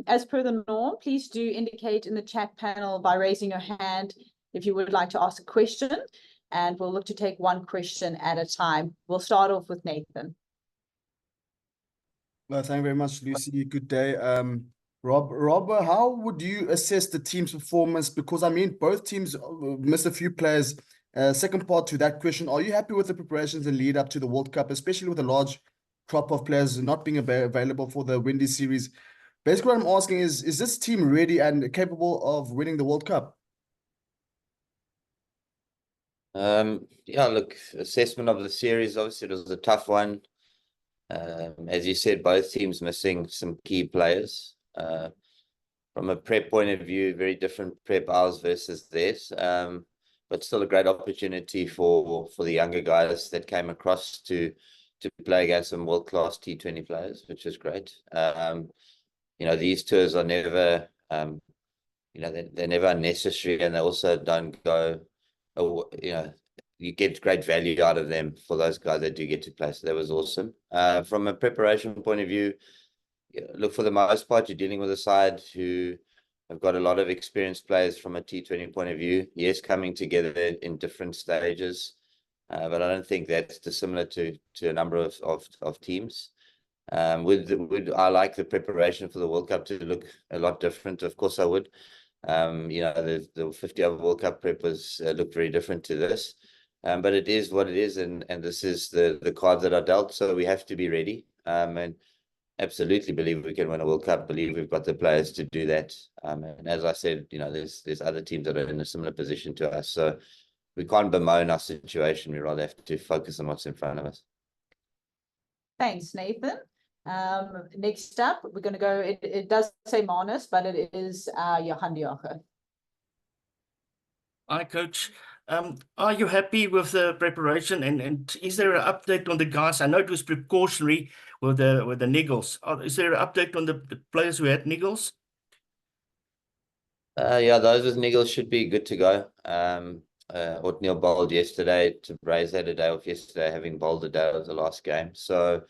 As per the norm, please do indicate in the chat panel by raising your hand if you would like to ask a question, and we'll look to take one question at a time. We'll start off with Nathan. Well, thank you very much, Lucy. Good day. Rob, how would you assess the team's performance? Because, I mean, both teams missed a few players. Second part to that question, are you happy with the preparations and lead up to the World Cup, especially with a large crop of players not being available for the Windy Series? Basically, what I'm asking is this team ready and capable of winning the World Cup? Yeah, look, assessment of the series, obviously it was a tough one. As you said, both teams missing some key players. From a prep point of view, very different prep ours versus theirs. But still a great opportunity for the younger guys that came across to play against some world-class T20 players, which is great. You know, these tours are never, you know, they're never unnecessary, and they also don't go, you know, you get great value out of them for those guys that do get to play. So that was awesome. From a preparation point of view, look, for the most part, you're dealing with a side who have got a lot of experienced players from a T20 point of view. Yes, coming together in different stages, but I don't think that's dissimilar to a number of teams. Would I like the preparation for the World Cup to look a lot different? Of course I would. You know, the 50-over World Cup prep was looked very different to this. But it is what it is, and this is the cards that are dealt, so we have to be ready. And absolutely believe we can win a World Cup, believe we've got the players to do that. And as I said, you know, there's other teams that are in a similar position to us, so we can't bemoan our situation. We rather have to focus on what's in front of us. Thanks, Nathan. Next up, we're going to go, it does say Manus, but it is Johan Diogo. Hi, Coach. Are you happy with the preparation, and is there an update on the guys? I know it was precautionary with the niggles. Is there an update on the players who had niggles? Yeah, those with niggles should be good to go. Othniel bowled yesterday. Braze had a day off yesterday, having bowled a day of the last game. So,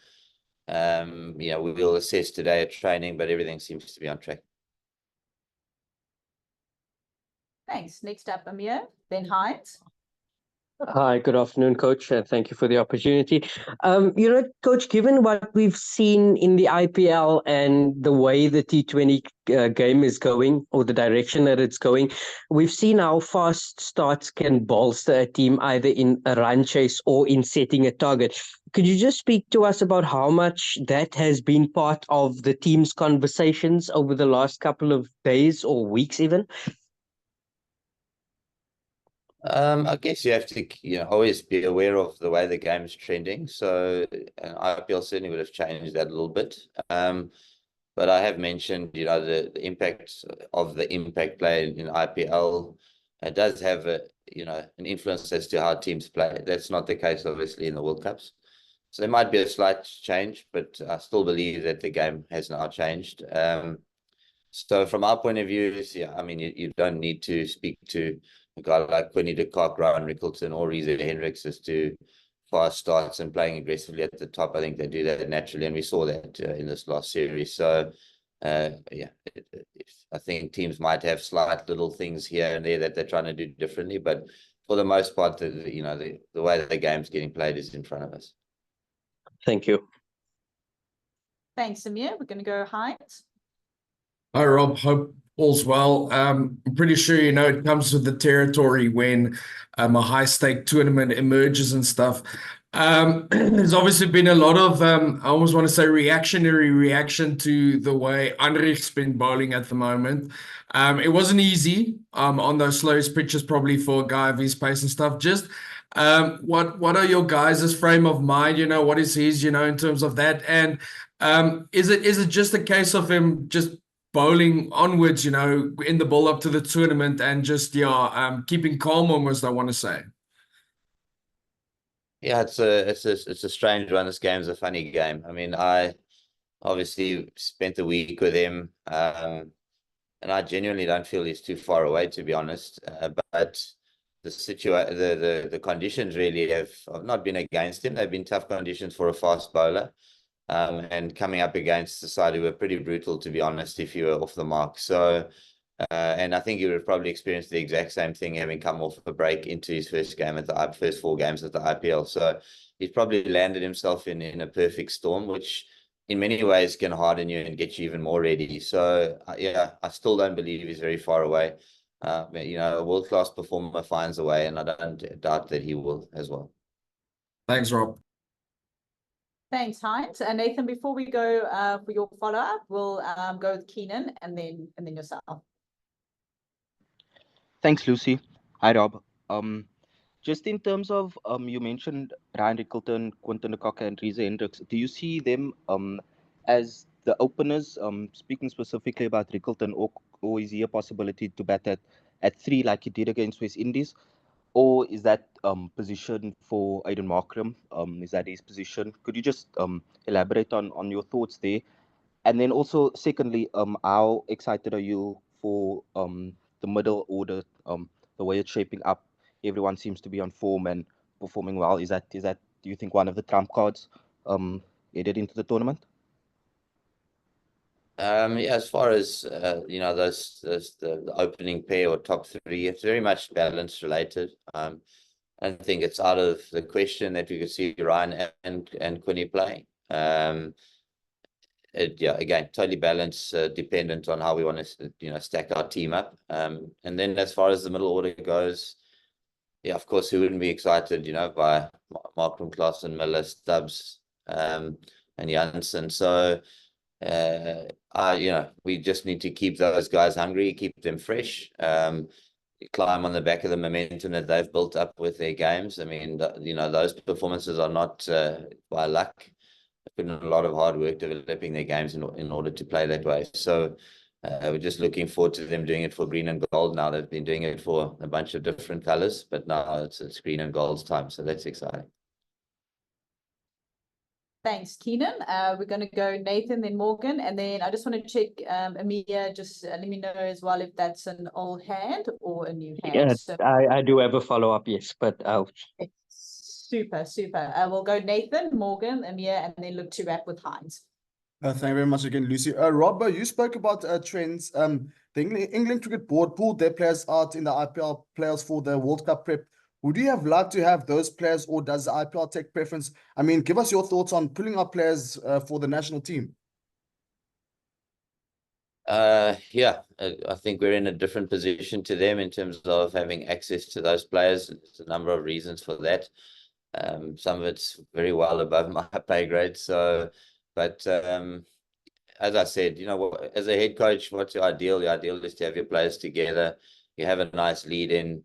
yeah, we will assess today at training, but everything seems to be on track. Thanks. Next up, Amir, then Hines. Hi, good afternoon, Coach. Thank you for the opportunity. You know, Coach, given what we've seen in the IPL and the way the T20 game is going, or the direction that it's going, we've seen how fast starts can bolster a team either in a run chase or in setting a target. Could you just speak to us about how much that has been part of the team's conversations over the last couple of days or weeks even? I guess you have to, you know, always be aware of the way the game's trending. So IPL certainly would have changed that a little bit. But I have mentioned, you know, the impact of the impact play in IPL. It does have a, you know, an influence as to how teams play. That's not the case, obviously, in the World Cups. So there might be a slight change, but I still believe that the game has now changed. So from our point of view, yeah, I mean, you don't need to speak to a guy like Quinny de Kock, Ryan Rickleton, or Reeza Hendricks as to fast starts and playing aggressively at the top. I think they do that naturally, and we saw that in this last series. So, yeah, I think teams might have slight little things here and there that they're trying to do differently, but for the most part, you know, the way that the game's getting played is in front of us. Thank you. Thanks, Amir. We're going to go Hines. Hi, Rob. Hope all's well. I'm pretty sure you know it comes with the territory when a high-stake tournament emerges and stuff. There's obviously been a lot of, I almost want to say, reactionary reaction to the way Anrich's been bowling at the moment. It wasn't easy on those slowest pitches, probably for a guy of his pace and stuff. Just what are your guys' frame of mind? You know, what is his, you know, in terms of that? And is it just a case of him just bowling onwards, you know, in the build up to the tournament and just, yeah, keeping calm almost, I want to say? Yeah, it's a strange one. This game's a funny game. I mean, I obviously spent the week with him, and I genuinely don't feel he's too far away, to be honest. But the conditions really have not been against him. They've been tough conditions for a fast bowler. and coming up against the side who were pretty brutal, to be honest, if you were off the mark. So, and I think he would have probably experienced the exact same thing, having come off a break into his first game at the first 4 games at the IPL. So he's probably landed himself in a perfect storm, which in many ways can harden you and get you even more ready. So yeah, I still don't believe he's very far away. You know, a world-class performer finds a way, and I don't doubt that he will as well. Thanks, Rob. Thanks, Heinz. And Nathan, before we go for your follow-up, we'll go with Keenan and then yourself. Thanks, Lucy. Hi, Rob. Just in terms of you mentioned Ryan Rickleton, Quinton de Kock, and Riese Hendricks. Do you see them as the openers? Speaking specifically about Rickleton, or is he a possibility to bat at 3 like he did against West Indies? Or is that position for Aiden Markram? Is that his position? Could you just elaborate on your thoughts there? And then also, secondly, how excited are you for the middle order, the way it's shaping up? Everyone seems to be on form and performing well. Is that do you think one of the trump cards headed into the tournament? Yeah, as far as you know, the opening pair or top 3, it's very much balance related. I don't think it's out of the question that we could see Ryan and Quinny playing. Yeah, again, totally balance dependent on how we want to stack our team up. And then as far as the middle order goes, yeah, of course, who wouldn't be excited, by Markram, Klaasen, Miller, Stubbs, and Janssen. So we just need to keep those guys hungry, keep them fresh, climb on the back of the momentum that they've built up with their games. I mean, those performances are not by luck. They've put in a lot of hard work developing their games in order to play that way. So we're just looking forward to them doing it for green and gold now. They've been doing it for a bunch of different colors, but now it's green and gold's time. So that's exciting. Thanks, Keenan. We're going to go Nathan, then Morgan, and then I just want to check, Amir, just let me know as well if that's an old hand or a new hand. Yeah, So, I do have a follow-up, yes, but super. We'll go Nathan, Morgan, Amir, and then look to wrap with Heinz. Thank you very much again, Lucy. Rob, you spoke about trends. The England Cricket Board pulled their players out in the IPL players for the World Cup prep. Would you have liked to have those players, or does the IPL take preference? I mean, give us your thoughts on pulling out players for the national team. Yeah, I think we're in a different position to them in terms of having access to those players. There's a number of reasons for that. Some of it's very well above my pay grade. So, but as I said, as a head coach, what's your ideal? The ideal is to have your players together. You have a nice lead in.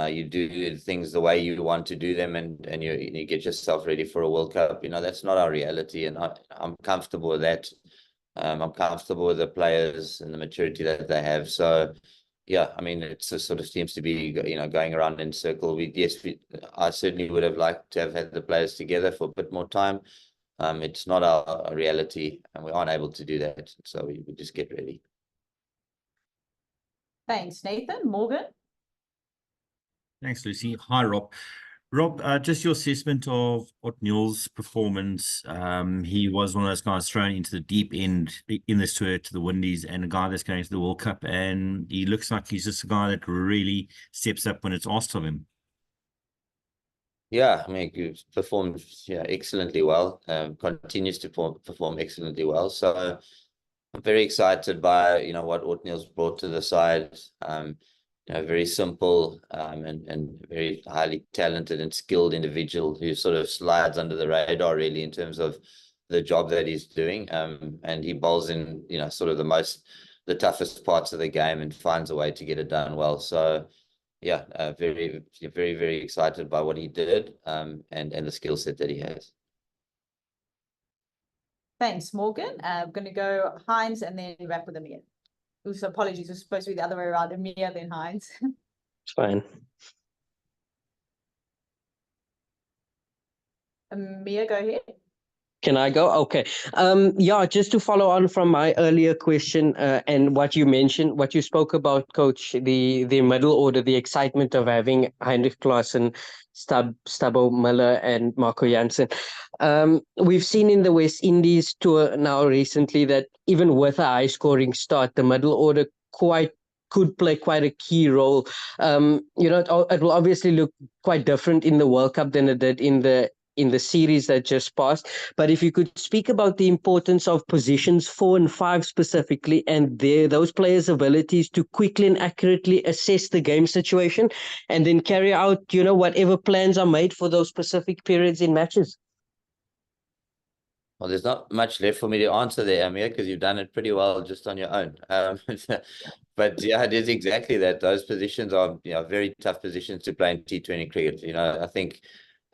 You do things the way you want to do them, and you get yourself ready for a World Cup. That's not our reality, and I'm comfortable with that. I'm comfortable with the players and the maturity that they have. So, yeah, I mean, it sort of seems to be, going around in circle. I certainly would have liked to have had the players together for a bit more time. It's not our reality, and we aren't able to do that. So we just get ready. Thanks, Nathan. Morgan? Thanks, Lucy. Hi, Rob. Rob, just your assessment of O'Neill's performance. He was one of those guys thrown into the deep end in this tour to the Windies, and a guy that's going to the World Cup, and he looks like he's just a guy that really steps up when it's asked of him. Yeah, I mean, he performed excellently well. Continues to perform excellently well. So I'm very excited by what O'Neill's brought to the side. Very simple and very highly talented and skilled individual who sort of slides under the radar really in terms of the job that he's doing. And he bowls in sort of the toughest parts of the game and finds a way to get it done well. So yeah, very, very, very excited by what he did and the skill set that he has. Thanks, Morgan. I'm going to go Heinz and then wrap with Amir. So apologies, it was supposed to be the other way around. Amir, then Heinz. it's fine. Amir, go ahead. Can I go? Okay. Yeah, just to follow on from my earlier question, and what you mentioned, what you spoke about, Coach, the middle order, the excitement of having Heinrich Klaassen, Stubbo Miller, and Marco Jansen. We've seen in the West Indies tour now recently that even with a high scoring start, the middle order could play quite a key role. It will obviously look quite different in the World Cup than it did in the series that just passed. But if you could speak about the importance of positions 4 and 5 specifically, and those players' abilities to quickly and accurately assess the game situation, and then carry out, whatever plans are made for those specific periods in matches. Well, there's not much left for me to answer there, Amir, because you've done it pretty well just on your own. But yeah, it is exactly that. Those positions are, very tough positions to play in T20 cricket. I think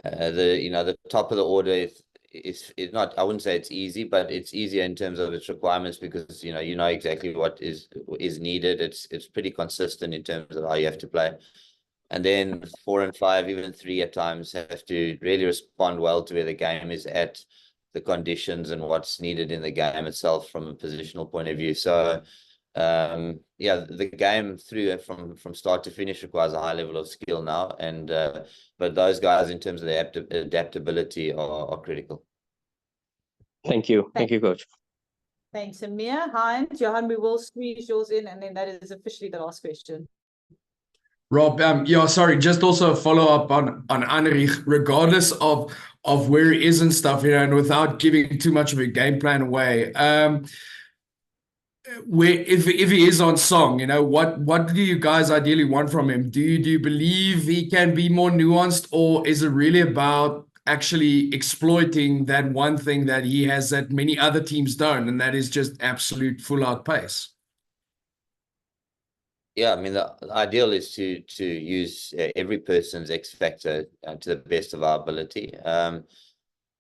the top of the order is not, I wouldn't say it's easy, but it's easier in terms of its requirements because you know exactly what is needed. It's pretty consistent in terms of how you have to play. And then 4 and 5, even 3 at times, have to really respond well to where the game is at, the conditions and what's needed in the game itself from a positional point of view. So yeah, the game through from start to finish requires a high level of skill now, and but those guys in terms of their adaptability are critical. Thank you. Thank you, Coach. Thanks, Amir. Heinz, Johan, we will squeeze yours in, and then that is officially the last question. Rob, yeah, sorry, just also a follow-up on Heinrich, regardless of where he is and stuff, and without giving too much of a game plan away. Where if he is on song, what do you guys ideally want from him? Do you believe he can be more nuanced, or is it really about actually exploiting that one thing that he has that many other teams don't, and that is just absolute full-out pace? Yeah, I mean, the ideal is to use every person's X factor to the best of our ability.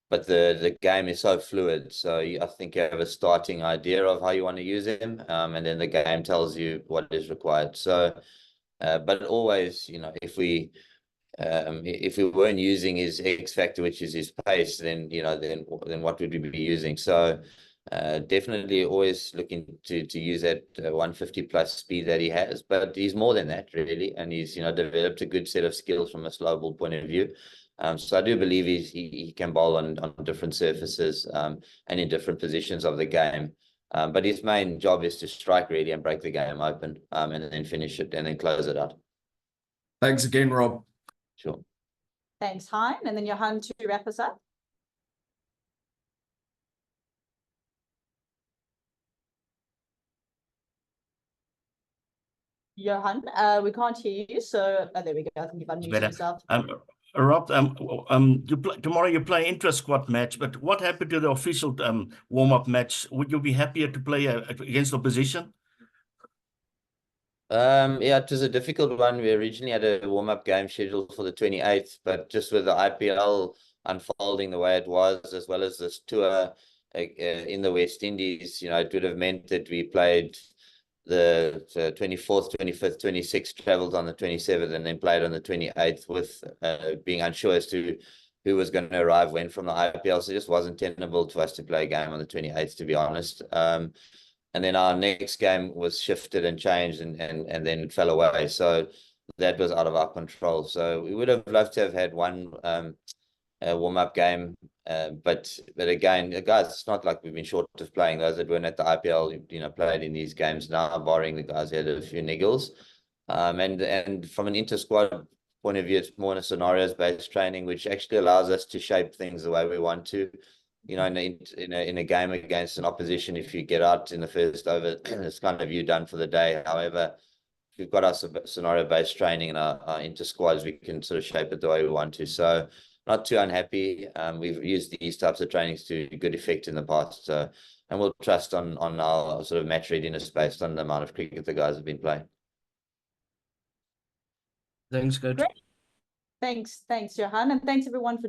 But the game is so fluid, so I think you have a starting idea of how you want to use him, and then the game tells you what is required. So, but always, if we weren't using his X factor, which is his pace, then then what would we be using? So. Definitely always looking to use that 150 plus speed that he has, but he's more than that really, and he's developed a good set of skills from a slow ball point of view. So I do believe he can bowl on different surfaces and in different positions of the game. But his main job is to strike really and break the game open, and then finish it and then close it out. Thanks again, Rob. Sure. Thanks, Hein, and then Johan to wrap us up. Johan, we can't hear you, so there we go. I think you've unmuted yourself. Rob, tomorrow you play intra-squad match, but what happened to the official warm-up match? Would you be happier to play against opposition? Yeah, it was a difficult one. We originally had a warm-up game scheduled for the 28th, but just with the IPL unfolding the way it was, as well as this tour in the West Indies, it would have meant that we played the 24th, 25th, 26th, traveled on the 27th, and then played on the 28th with being unsure as to who was going to arrive when from the IPL. So it just wasn't tenable to us to play a game on the 28th, to be honest. And then our next game was shifted and changed, and then it fell away. So that was out of our control. So we would have loved to have had one warm-up game. But again, guys, it's not like we've been short of playing. Those that weren't at the IPL, played in these games now, barring the guys who had a few niggles. And from an inter-squad point of view, it's more in a scenarios-based training, which actually allows us to shape things the way we want to. In a game against an opposition, if you get out in the first over, it's kind of you done for the day. However, if we've got our scenario-based training and our inter-squads, we can sort of shape it the way we want to. So not too unhappy. We've used these types of trainings to good effect in the past. So, and we'll trust on our sort of match readiness based on the amount of cricket the guys have been playing. Thanks, Coach. Great. Thanks, Johan, and thanks everyone for